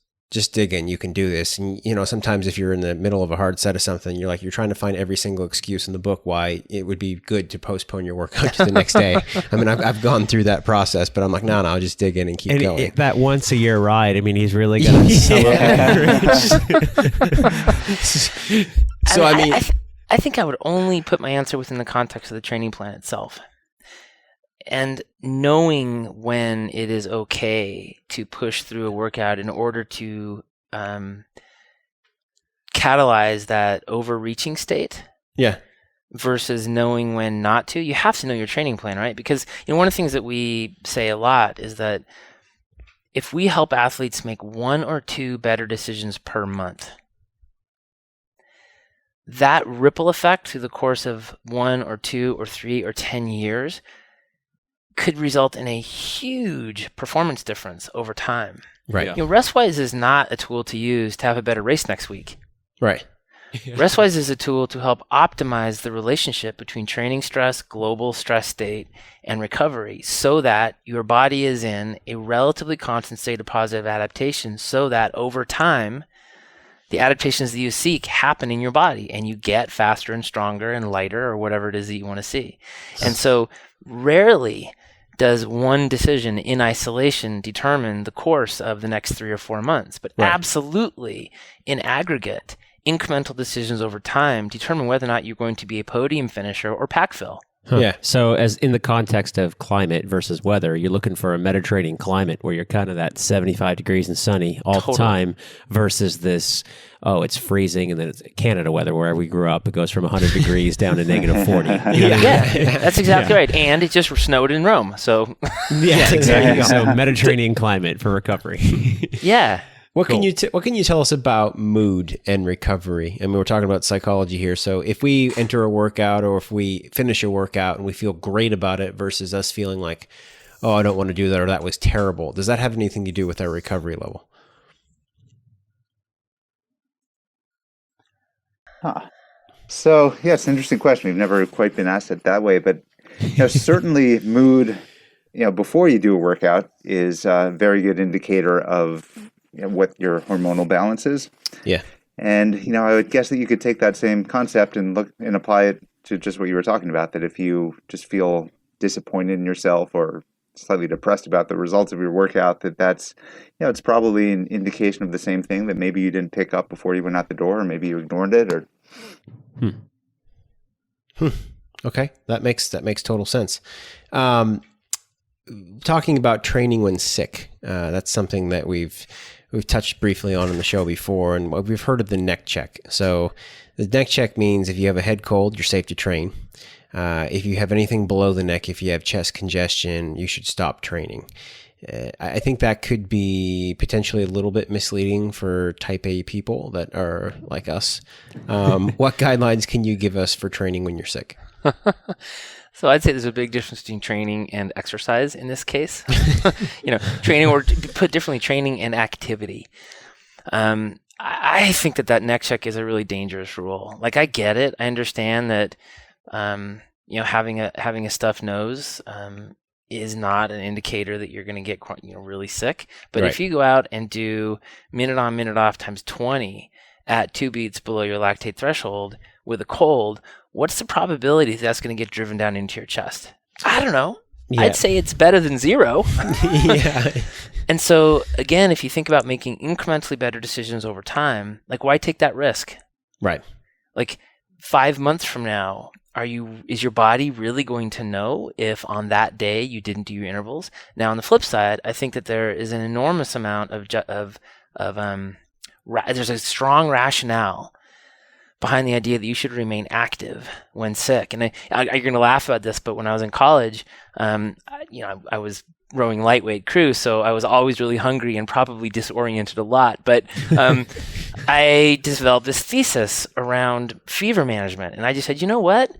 dig in, you can do this. And, sometimes if you're in the middle of a hard set of something, you're trying to find every single excuse in the book why it would be good to postpone your workout to the next day. I've gone through that process, but I'm like, no, I'll just dig in and keep going. That once a year ride, he's really going to sell it. So, I think I would only put my answer within the context of the training plan itself. And knowing when it is okay to push through a workout in order to catalyze that overreaching state. Yeah. Versus knowing when not to. You have to know your training plan, right? Because one of the things that we say a lot is that if we help athletes make 1 or 2 better decisions per month, that ripple effect through the course of 1 or 2 or 3 or 10 years could result in a huge performance difference over time. Right. Restwise is not a tool to use to have a better race next week. Right. Restwise is a tool to help optimize the relationship between training stress, global stress state, and recovery so that your body is in a relatively constant state of positive adaptation so that over time, the adaptations that you seek happen in your body and you get faster and stronger and lighter or whatever it is that you want to see. And so rarely does one decision in isolation determine the course of the next 3 or 4 months, but absolutely in aggregate, incremental decisions over time determine whether or not you're going to be a podium finisher or pack fill. Huh. Yeah. So as in the context of climate versus weather, you're looking for a Mediterranean climate where you're kind of that 75 degrees and sunny all the time versus this, it's freezing. And then it's Canada weather where we grew up. It goes from 100 degrees down to negative 40. Yeah, that's exactly right. And it just snowed in Rome. So yeah, exactly. So Mediterranean climate for recovery. Yeah. What can you tell us about mood and recovery? We're talking about psychology here. So if we enter a workout or if we finish a workout and we feel great about it versus us feeling like, oh, I don't want to do that or that was terrible, does that have anything to do with our recovery level? So, yeah, it's an interesting question. We've never quite been asked it that way, but certainly mood, before you do a workout is a very good indicator of what your hormonal balance is. Yeah. And, I would guess that you could take that same concept and look and apply it to just what you were talking about, that if you just feel disappointed in yourself or slightly depressed about the results of your workout, that's, it's probably an indication of the same thing that maybe you didn't pick up before you went out the door, or maybe you ignored it, or. Okay. That makes total sense. Talking about training when sick, that's something that we've touched briefly on in the show before, and we've heard of the neck check. So the neck check means if you have a head cold, you're safe to train. If you have anything below the neck, if you have chest congestion, you should stop training. I think that could be potentially a little bit misleading for type A people that are like us. What guidelines can you give us for training when you're sick? So I'd say there's a big difference between training and exercise in this case. Training, or to put differently, training and activity. I think that neck check is a really dangerous rule. Like, I get it. I understand that, having a stuffed nose is not an indicator that you're going to get really sick. But if you go out and do minute on, minute off times 20 at 2 beats below your lactate threshold with a cold, what's the probability that's going to get driven down into your chest? I don't know. Yeah. I'd say it's better than 0. Yeah. And so, again, if you think about making incrementally better decisions over time, like, why take that risk? Right. Like, 5 months from now, is your body really going to know if on that day you didn't do your intervals? Now, on the flip side, I think that there is an enormous amount there's a strong rationale behind the idea that you should remain active when sick. And you're going to laugh about this, but when I was in college, I was rowing lightweight crew, so I was always really hungry and probably disoriented a lot. But I developed this thesis around fever management, and I just said, you know what?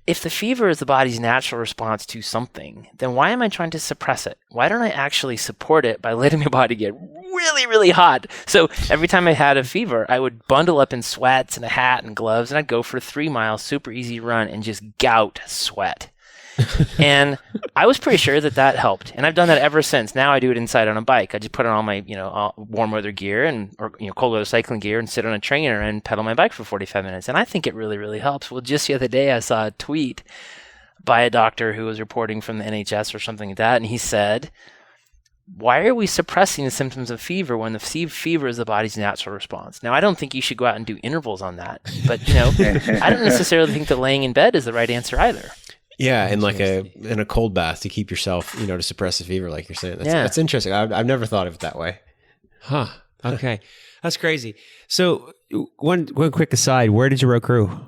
If the fever is the body's natural response to something, then why am I trying to suppress it? Why don't I actually support it by letting my body get really, really hot? So every time I had a fever, I would bundle up in sweats and a hat and gloves, and I'd go for a 3-mile super easy run and just gout sweat. And I was pretty sure that helped, and I've done that ever since. Now I do it inside on a bike. I just put on all my warm weather gear or cold weather cycling gear and sit on a trainer and pedal my bike for 45 minutes, and I think it really, really helps. Well, just the other day I saw a tweet by a doctor who was reporting from the NHS or something like that, and he said, why are we suppressing the symptoms of fever when the fever is the body's natural response? Now, I don't think you should go out and do intervals on that, but I don't necessarily think that laying in bed is the right answer either. Yeah, and like in a cold bath to keep yourself, to suppress the fever, like you're saying. That's interesting. I've never thought of it that way. Huh. Okay. That's crazy. So one quick aside, where did you row crew?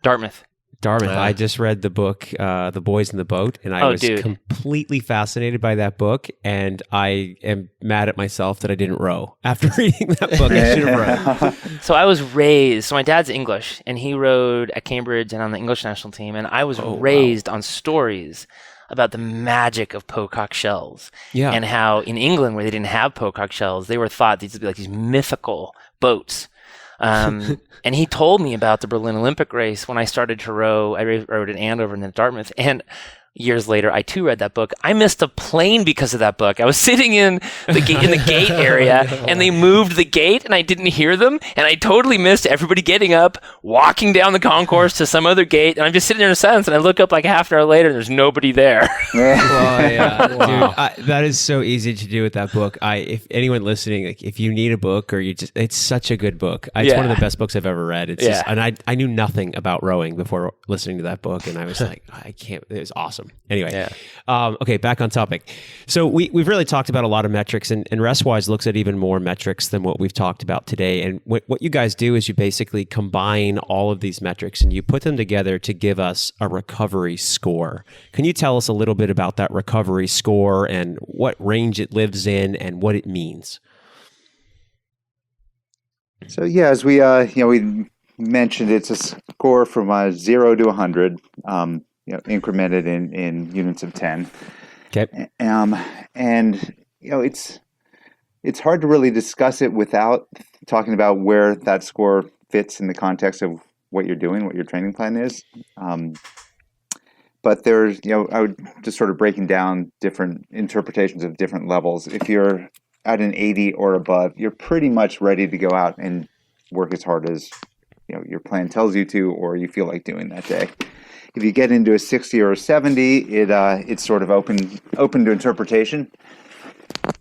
Dartmouth. I just read the book, The Boys in the Boat, and I was completely fascinated by that book, and I am mad at myself that I didn't row. After reading that book, I should have rowed. So I was raised, my dad's English, and he rowed at Cambridge and on the English national team, and I was raised on stories about the magic of pocock shells, and how in England, where they didn't have pocock shells, they were thought these would be like these mythical boats. And he told me about the Berlin Olympic race when I started to row. I rowed in Andover and then Dartmouth. And years later, I too read that book. I missed a plane because of that book. I was sitting in the gate area, and they moved the gate, and I didn't hear them, and I totally missed everybody getting up, walking down the concourse to some other gate, and I'm just sitting there in silence, and I look up like half an hour later, and there's nobody there. Dude, that is so easy to do with that book. If anyone listening, like, if you need a book, or it's such a good book. It's one of the best books I've ever read. It's just, and I knew nothing about rowing before listening to that book, and I was like, I can't. It was awesome. Anyway, okay, back on topic. So we've really talked about a lot of metrics, and Restwise looks at even more metrics than what we've talked about today. And what you guys do is you basically combine all of these metrics and you put them together to give us a recovery score. Can you tell us a little bit about that recovery score and what range it lives in and what it means? So as we we mentioned, it's a score from 0 to 100. Incremented in units of 10. Okay. And it's hard to really discuss it without talking about where that score fits in the context of what you're doing, what your training plan is. But there's, I would just sort of breaking down different interpretations of different levels. If you're at an 80 or above, you're pretty much ready to go out and work as hard as your plan tells you to, or you feel like doing that day. If you get into a 60 or a 70, it's sort of open to interpretation.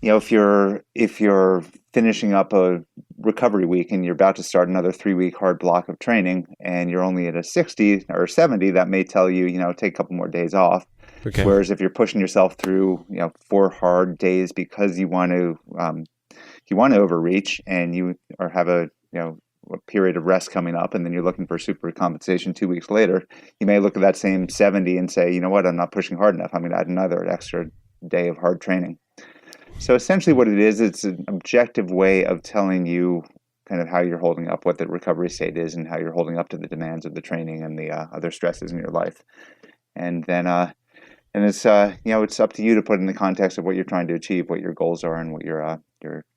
If you're finishing up a recovery week and you're about to start another 3-week hard block of training and you're only at a 60 or 70, that may tell you, take a couple more days off. Okay. Whereas if you're pushing yourself through, 4 hard days because you want to overreach and you have a period of rest coming up, and then you're looking for super compensation 2 weeks later, you may look at that same 70 and say, I'm not pushing hard enough. I'm going to add another extra day of hard training. So essentially what it is, it's an objective way of telling you kind of how you're holding up, what the recovery state is, and how you're holding up to the demands of the training and the other stresses in your life. And then it's it's up to you to put in the context of what you're trying to achieve, what your goals are, and what your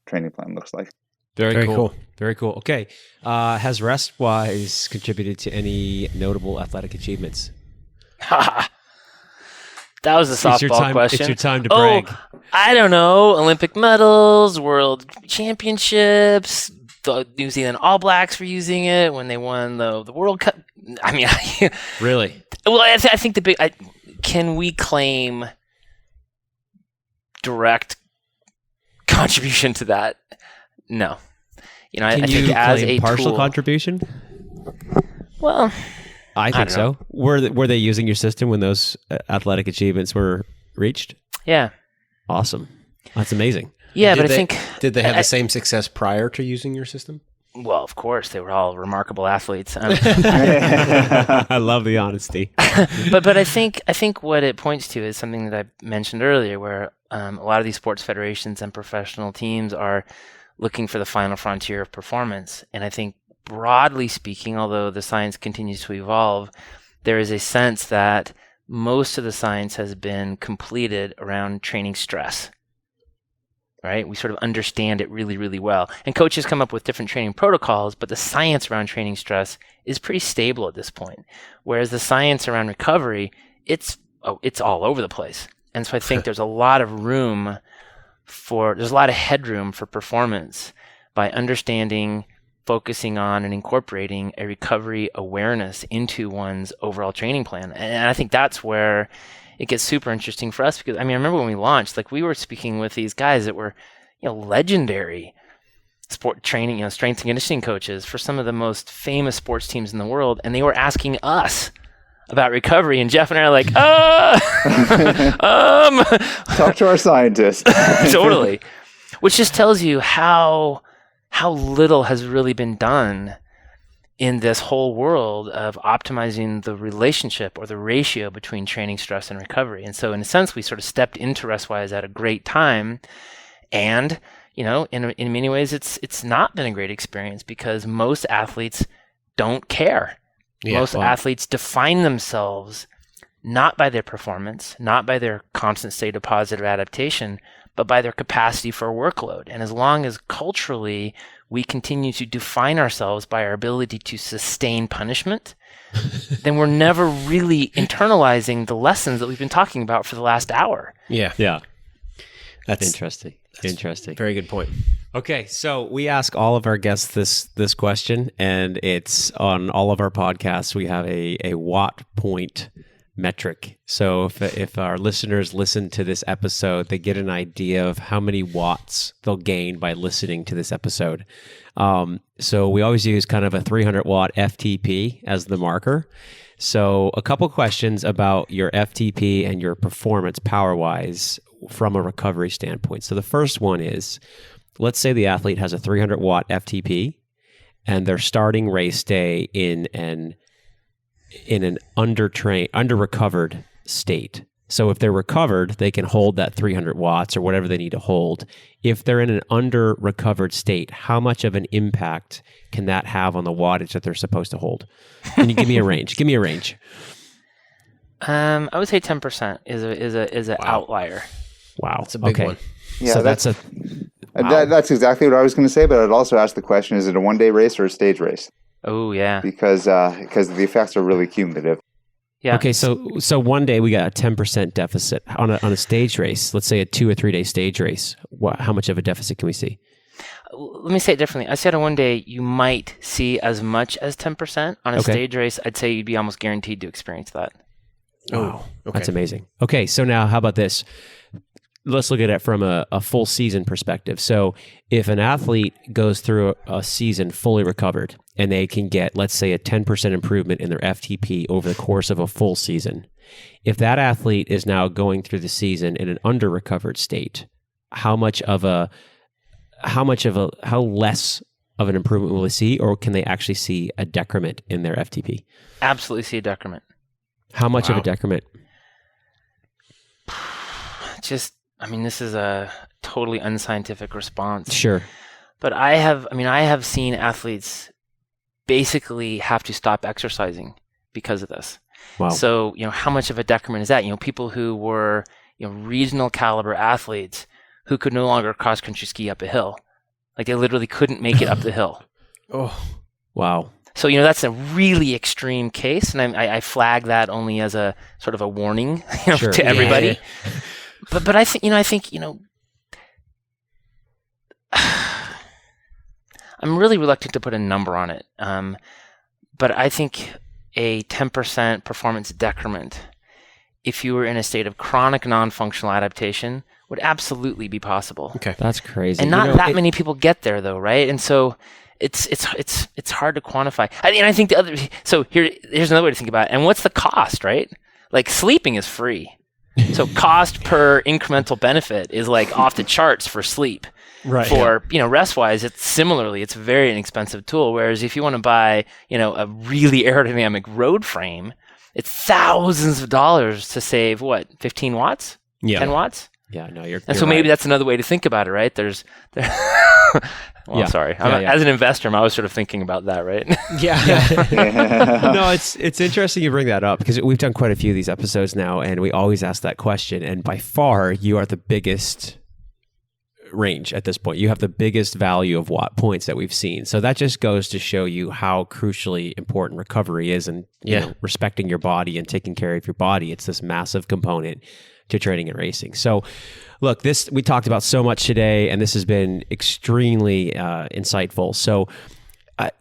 training plan looks like. Very cool. Very cool. Okay. Has Restwise contributed to any notable athletic achievements? That was a softball question. It's your time to brag. I don't know. Olympic medals, world championships, the New Zealand All Blacks were using it when they won the World Cup. I mean, really? Well, I think the big... can we claim direct contribution to that? No. I think as a partial tool, contribution? Well, I think so. Were they using your system when those athletic achievements were reached? Yeah. Awesome. That's amazing. Yeah, but I think... Did they have the same success prior to using your system? Well, of course, they were all remarkable athletes. I love the honesty. but I think what it points to is something that I mentioned earlier, where a lot of these sports federations and professional teams are looking for the final frontier of performance. And I think broadly speaking, although the science continues to evolve, there is a sense that most of the science has been completed around training stress. Right? We sort of understand it really, really well. And coaches come up with different training protocols, but the science around training stress is pretty stable at this point. Whereas the science around recovery, it's all over the place. And so I think there's a lot of headroom for performance by understanding, focusing on, and incorporating a recovery awareness into one's overall training plan. And I think that's where it gets super interesting for us, because I remember when we launched, like, we were speaking with these guys that were, legendary sport training, strength and conditioning coaches for some of the most famous sports teams in the world, and they were asking us about recovery, and Jeff and I are like, talk to our scientist. Totally. Which just tells you how little has really been done in this whole world of optimizing the relationship or the ratio between training stress and recovery. And so in a sense, we sort of stepped into Restwise at a great time. And, in many ways, it's not been a great experience, because most athletes don't care. Most athletes define themselves not by their performance, not by their constant state of positive adaptation, but by their capacity for workload. And as long as culturally we continue to define ourselves by our ability to sustain punishment, then we're never really internalizing the lessons that we've been talking about for the last hour. Yeah. That's interesting. Interesting. Very good point. Okay, so we ask all of our guests this question, and it's on all of our podcasts. We have a watt point metric. So if our listeners listen to this episode, they get an idea of how many watts they'll gain by listening to this episode. So we always use kind of a 300 watt FTP as the marker. So a couple questions about your FTP and your performance power-wise from a recovery standpoint. So the first one is, let's say the athlete has a 300 watt FTP and they're starting race day in an under-recovered state. So if they're recovered, they can hold that 300 watts or whatever they need to hold. If they're in an under-recovered state, how much of an impact can that have on the wattage that they're supposed to hold? Can you give me a range? Give me a range. I would say 10% is an outlier. Wow. It's a big one. Yeah, So that's exactly what I was going to say, but I'd also ask the question, is it a one-day race or a stage race? Oh, yeah. Because the effects are really cumulative. Yeah. Okay, so one day we got a 10% deficit on a stage race. Let's say a 2 or 3 day stage race. How much of a deficit can we see? Let me say it differently. I said on one day you might see as much as 10%. On a stage race, I'd say you'd be almost guaranteed to experience that. Wow, that's amazing. Okay, so now how about this? Let's look at it from a full season perspective. So if an athlete goes through a season fully recovered and they can get, let's say, a 10% improvement in their FTP over the course of a full season, if that athlete is now going through the season in an under-recovered state, how less of an improvement will they see, or can they actually see a decrement in their FTP? Absolutely see a decrement. How much of a decrement? This is a totally unscientific response. Sure. But I have seen athletes basically have to stop exercising because of this. Wow. So, how much of a decrement is that? People who were, regional caliber athletes who could no longer cross-country ski up a hill. Like, they literally couldn't make it up the hill. Oh, wow. So, that's a really extreme case, and I flag that only as a sort of a warning to everybody. Yeah. But I think I'm really reluctant to put a number on it. But I think a 10% performance decrement, if you were in a state of chronic non-functional adaptation, would absolutely be possible. Okay, that's crazy. And not that many people get there, though, right? And so it's hard to quantify. And I think here's another way to think about it. And what's the cost, right? Like, sleeping is free. So cost per incremental benefit is like off the charts for sleep. Right. For, Restwise, it's a very inexpensive tool. Whereas if you want to buy, a really aerodynamic road frame, it's thousands of dollars to save 15 watts? Yeah. 10 watts? Yeah, no, you're And so maybe that's another way to think about it, right? Sorry. As an investor, I'm always sort of thinking about that, right? Yeah. No, it's interesting you bring that up because we've done quite a few of these episodes now, and we always ask that question. And by far, you are the biggest range at this point. You have the biggest value of watt points that we've seen. So that just goes to show you how crucially important recovery is, and respecting your body and taking care of your body. It's this massive component to training and racing. So look, we talked about so much today, and this has been extremely insightful. So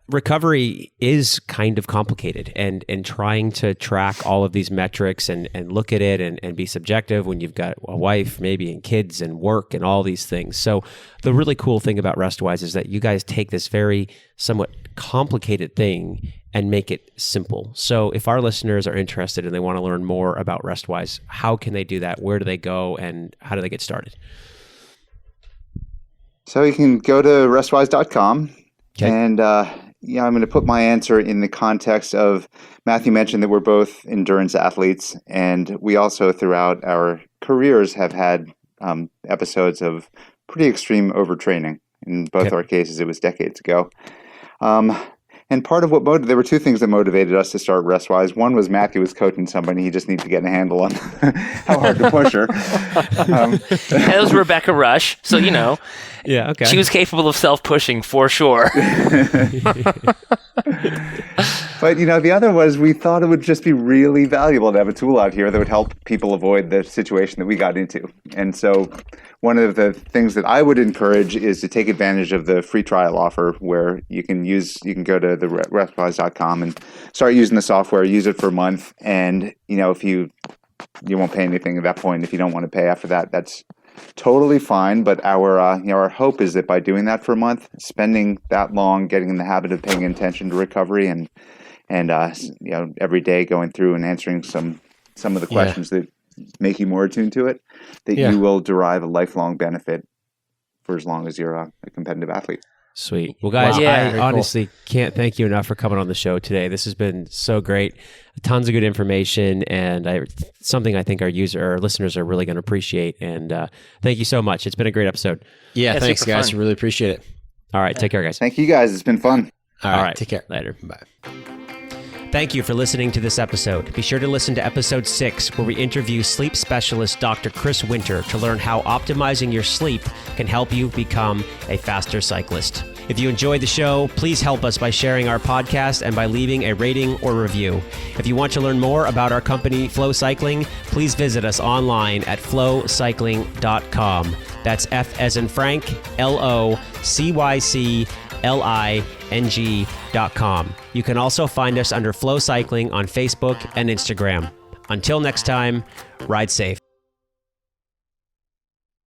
recovery is kind of complicated, and trying to track all of these metrics and look at it and be subjective when you've got a wife maybe and kids and work and all these things. So the really cool thing about Restwise is that you guys take this very somewhat complicated thing and make it simple. So if our listeners are interested and they want to learn more about Restwise, how can they do that? Where do they go, and how do they get started? So you can go to restwise.com. Okay. And I'm going to put my answer in the context of Matthew mentioned that we're both endurance athletes, and we also throughout our careers have had episodes of pretty extreme overtraining. In both our cases, it was decades ago. And part of what there were two things that motivated us to start Restwise. One was Matthew was coaching somebody; he just needed to get a handle on how hard to push her. That was Rebecca Rush, so Yeah, okay. she was capable of self-pushing for sure. But the other was we thought it would just be really valuable to have a tool out here that would help people avoid the situation that we got into. And so one of the things that I would encourage is to take advantage of the free trial offer, where you can go to the restwise.com and start using the software, use it for a month. And, if you won't pay anything at that point. If you don't want to pay after that, that's totally fine. But our hope is that by doing that for a month, spending that long, getting in the habit of paying attention to recovery and every day going through and answering some of the questions that make you more attuned to it, that you will derive a lifelong benefit for as long as you're a competitive athlete. Sweet. Well, guys, Wow. I Very honestly can't thank you enough for coming on the show today. This has been so great. Tons of good information, and something I think our listeners are really going to appreciate. And thank you so much. It's been a great episode. Yeah, thanks, super guys. fun. Really appreciate it. All right. Take care, guys. Thank you guys. It's been fun. All right. Take care. Later. Bye. Thank you for listening to this episode. Be sure to listen to episode 6, where we interview sleep specialist Dr. Chris Winter to learn how optimizing your sleep can help you become a faster cyclist. If you enjoyed the show, please help us by sharing our podcast and by leaving a rating or review. If you want to learn more about our company, FLO Cycling, please visit us online at flocycling.com. That's F as in Frank, LOCYCLING.com. You can also find us under FLO Cycling on Facebook and Instagram. Until next time, ride safe.